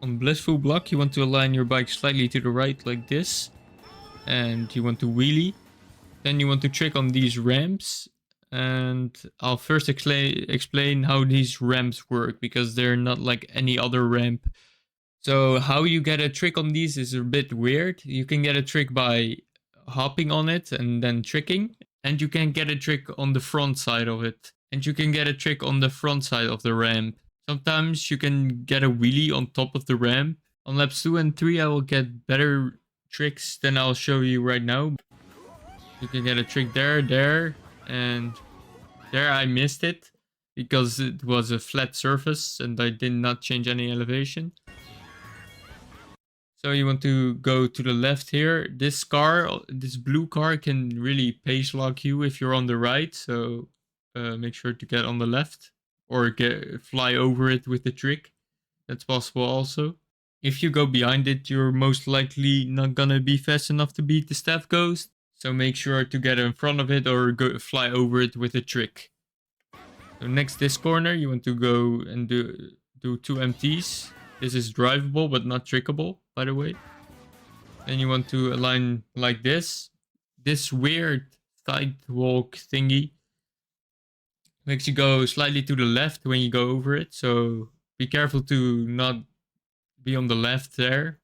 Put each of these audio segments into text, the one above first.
On Blissful Block, you want to align your bike slightly to the right like this. And you want to wheelie. Then you want to trick on these ramps. And I'll first explain how these ramps work, because they're not like any other ramp. So how you get a trick on these is a bit weird. You can get a trick by hopping on it and then tricking. And you can get a trick on the front side of it. And you can get a trick on the front side of the ramp. Sometimes you can get a wheelie on top of the ramp. On laps 2 and 3 I will get better tricks than I'll show you right now. You can get a trick there, and there I missed it because it was a flat surface and I did not change any elevation. So you want to go to the left here. This blue car can really pace lock you if you're on the right, so make sure to get on the left or fly over it with the trick. That's possible also. If you go behind it, you're most likely not gonna be fast enough to beat the staff ghost. So make sure to get in front of it or fly over it with a trick. So next this corner, you want to go and do 2 MTs. This is drivable but not trickable, by the way. Then you want to align like this. This weird sidewalk thingy makes you go slightly to the left when you go over it. So be careful to not be on the left there.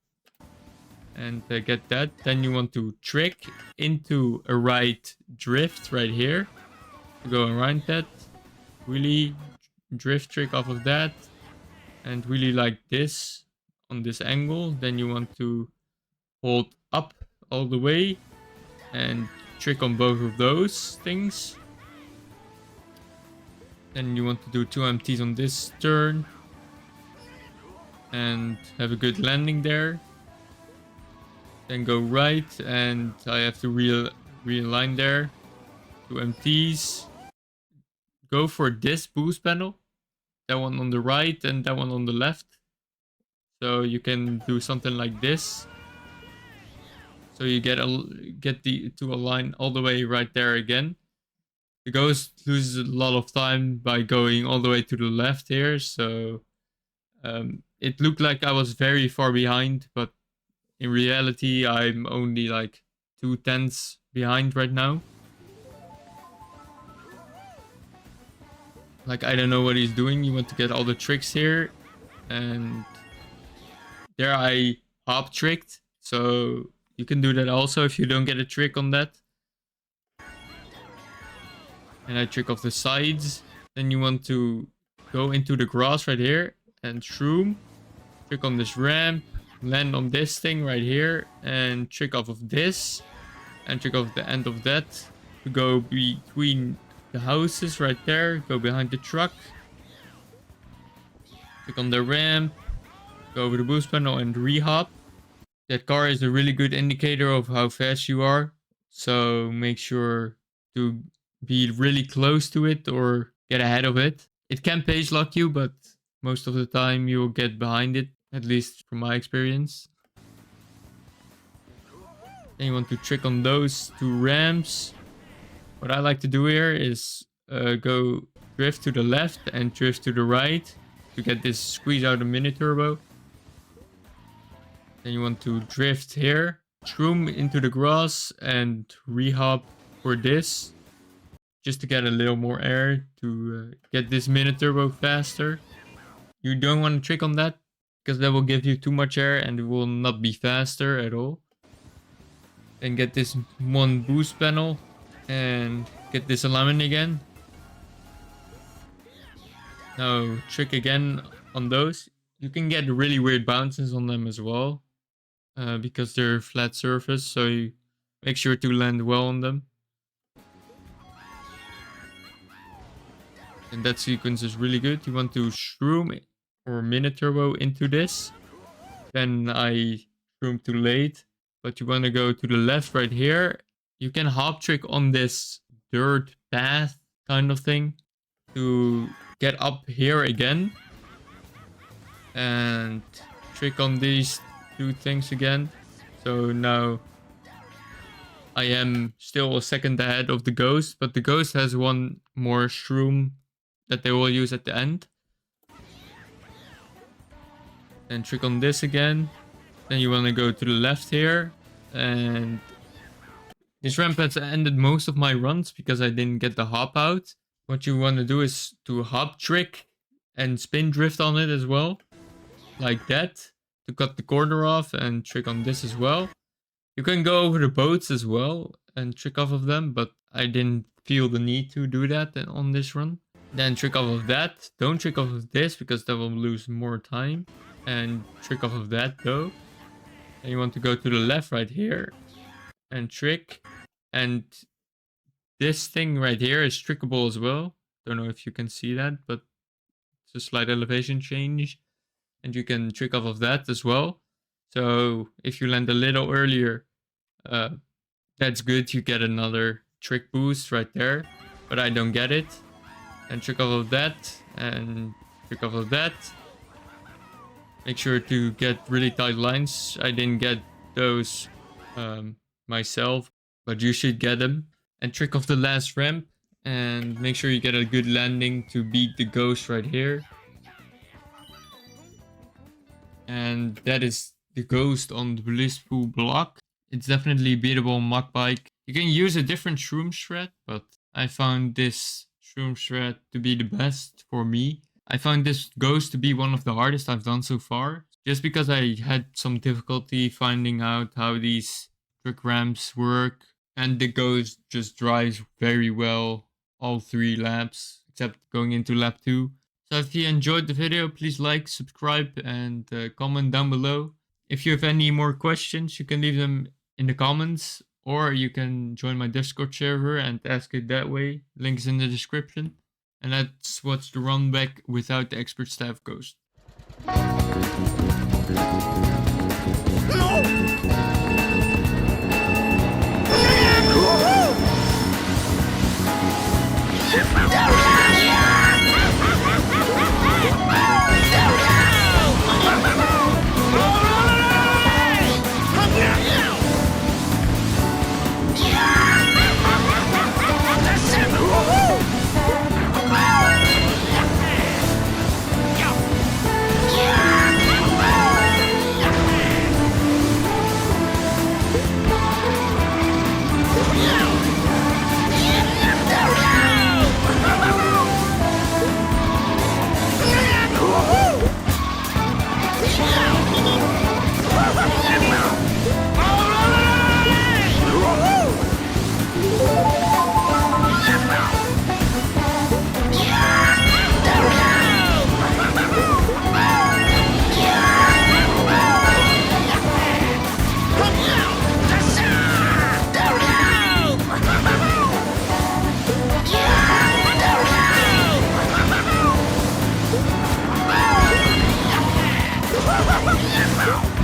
And get that. Then you want to trick into a right drift right here. To go around that. Really drift trick off of that. And really like this on this angle. Then you want to hold up all the way. And trick on both of those things. Then you want to do 2 MTs on this turn. And have a good landing there. Then go right, and I have to realign there. 2 MTs. Go for this boost panel. That one on the right and that one on the left. So you can do something like this. So you get to align all the way right there again. The ghost loses a lot of time by going all the way to the left here. So it looked like I was very far behind, but in reality, I'm only like 2/10 behind right now. Like, I don't know what he's doing. You want to get all the tricks here. And there I hop tricked. So you can do that also if you don't get a trick on that. And I trick off the sides. Then you want to go into the grass right here and shroom. Trick on this ramp. Land on this thing right here and trick off of this and trick off the end of that to go between the houses right there. Go behind the truck, trick on the ramp, go over the boost panel and re-hop. That car is a really good indicator of how fast you are, so make sure to be really close to it or get ahead of it. It can pace lock you, but most of the time you'll get behind it. At least from my experience. Then you want to trick on those 2 ramps. What I like to do here is go drift to the left and drift to the right to get this squeeze out a mini turbo. Then you want to drift here, shroom into the grass and re-hop for this. Just to get a little more air to get this mini turbo faster. You don't want to trick on that, because that will give you too much air and it will not be faster at all. Then get this 1 boost panel and get this alignment again. Now trick again on those. You can get really weird bounces on them as well, because they're flat surface, so you make sure to land well on them. And that sequence is really good. You want to shroom it or mini turbo into this. Then I shroom too late, but you want to go to the left right here. You can hop trick on this dirt path kind of thing to get up here again and trick on these 2 things again. So now I am still a second ahead of the ghost, but the ghost has 1 more shroom that they will use at the end. and trick on this again. Then you want to go to the left here, and this ramp has ended most of my runs because I didn't get the hop out. What you want to do is to hop trick and spin drift on it as well, like that, to cut the corner off, and trick on this as well. You can go over the boats as well and trick off of them, but I didn't feel the need to do that on this run. Then trick off of that. Don't trick off of this because that will lose more time. And trick off of that though. And you want to go to the left right here and trick. And this thing right here is trickable as well. Don't know if you can see that, but it's a slight elevation change. And you can trick off of that as well. So if you land a little earlier, that's good. You get another trick boost right there, but I don't get it. And trick off of that, and trick off of that. Make sure to get really tight lines. I didn't get those myself, but you should get them. And trick off the last ramp, and make sure you get a good landing to beat the ghost right here. And that is the ghost on the Blissful Block. It's definitely beatable on Mach Bike. You can use a different shroom shred, but I found this shroom shred to be the best for me. I found this ghost to be one of the hardest I've done so far, just because I had some difficulty finding out how these trick ramps work, and the ghost just drives very well all 3 laps, except going into lap 2. So if you enjoyed the video, please like, subscribe, and comment down below. If you have any more questions, you can leave them in the comments, or you can join my Discord server and ask it that way. Link is in the description. And that's what's the run back without the expert staff ghost. Now!